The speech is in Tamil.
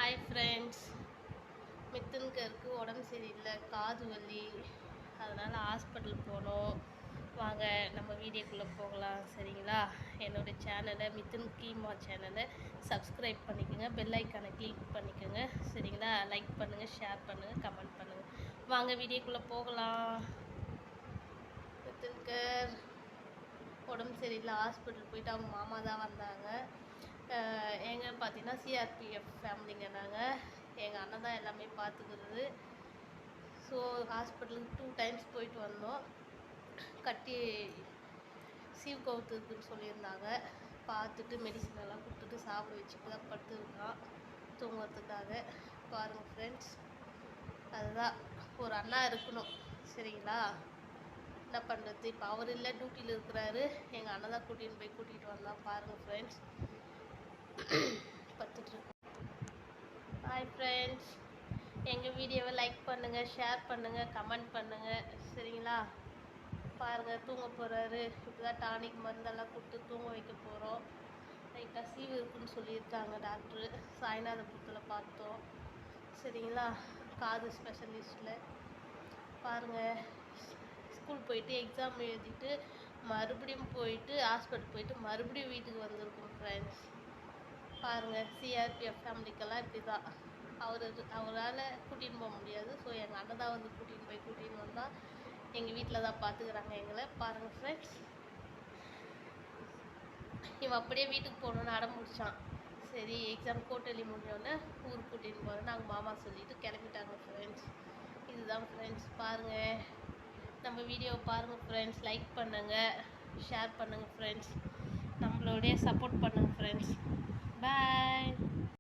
ஹாய் ஃப்ரெண்ட்ஸ், மித்துன்கருக்கு உடம்பு சரியில்லை, காது வலி, அதனால் ஹாஸ்பிட்டல் போனோம். வாங்க நம்ம வீடியோக்குள்ளே போகலாம். சரிங்களா? என்னோடய சேனலை மித்துன் கீமா சேனலை சப்ஸ்கிரைப் பண்ணிக்கோங்க, பெல் ஐக்கானை கிளிக் பண்ணிக்கோங்க. சரிங்களா? லைக் பண்ணுங்கள், ஷேர் பண்ணுங்கள், கமெண்ட் பண்ணுங்கள். வாங்க வீடியோக்குள்ளே போகலாம். மித்துன்கர் உடம்பு சரியில்லை, ஹாஸ்பிட்டல் போயிட்டு அவங்க மாமா தான் வந்தாங்க. எங்கே பார்த்தீங்கன்னா சிஆர்பிஎஃப் ஃபேமிலிங்க. நாங்கள் எங்கள் அண்ணன் தான் எல்லாமே பார்த்துக்கிறது. ஸோ ஹாஸ்பிட்டலுக்கு 2 டைம்ஸ் போயிட்டு வந்தோம். கட்டி சீவ் கவுத்து இருக்குன்னு சொல்லியிருந்தாங்க. பார்த்துட்டு மெடிசன் எல்லாம் கொடுத்துட்டு சாப்பிட வச்சுட்டு தான் படுத்துருக்கான் தூங்குறதுக்காக. பாருங்கள் ஃப்ரெண்ட்ஸ், அதுதான் ஒரு அண்ணா இருக்கணும். சரிங்களா? என்ன பண்ணுறது, இப்போ அவர் இல்லை, டியூட்டியில் இருக்கிறாரு. எங்கள் அண்ணன் தான் கூட்டிகிட்டு வந்தான். பாருங்கள் ஃப்ரெண்ட்ஸ், பார்த்துட்ருக்கோம். ஹாய் ஃப்ரெண்ட்ஸ், எங்கள் வீடியோவை லைக் பண்ணுங்கள், ஷேர் பண்ணுங்கள், கமெண்ட் பண்ணுங்கள். சரிங்களா? பாருங்கள், தூங்க போகிறாரு. இப்போ தான் டானிக் மருந்தெல்லாம் கொடுத்து தூங்க வைக்க போகிறோம். லைட்டாக சீவு இருக்குன்னு சொல்லியிருக்காங்க டாக்டரு. சாய்நாதபுரத்தில் பார்த்தோம். சரிங்களா? காது ஸ்பெஷலிஸ்டில். பாருங்கள், ஸ்கூல் போயிட்டு எக்ஸாம் எழுதிட்டு மறுபடியும் போயிட்டு ஹாஸ்பிட்டல் போயிட்டு மறுபடியும் வீட்டுக்கு வந்திருக்கோம் ஃப்ரெண்ட்ஸ். பாருங்கள், சிஆர்பிஎஃப் ஃபேமிலிக்கெல்லாம் இப்படி தான். அவரால் கூட்டின்னு போக முடியாது. ஸோ எங்கள் அண்ணன் தான் வந்து கூட்டின்னு வந்தால் எங்கள் வீட்டில் தான் பார்த்துக்கிறாங்க எங்களை. பாருங்கள் ஃப்ரெண்ட்ஸ், இவன் அப்படியே வீட்டுக்கு போகணுன்னு அடம் முடிச்சான். சரி, எக்ஸாம் கோட்டலி முடிஞ்சோடனே ஊருக்கு கூட்டின்னு போகிறேன்னு நாங்கள் மாமா சொல்லிவிட்டு கிளம்பிட்டாங்க ஃப்ரெண்ட்ஸ். இதுதான் ஃப்ரெண்ட்ஸ். பாருங்கள், நம்ம வீடியோவை பாருங்கள் ஃப்ரெண்ட்ஸ், லைக் பண்ணுங்கள், ஷேர் பண்ணுங்கள் ஃப்ரெண்ட்ஸ், நம்மளோடைய சப்போர்ட் பண்ணுங்கள் ஃப்ரெண்ட்ஸ். பாய்.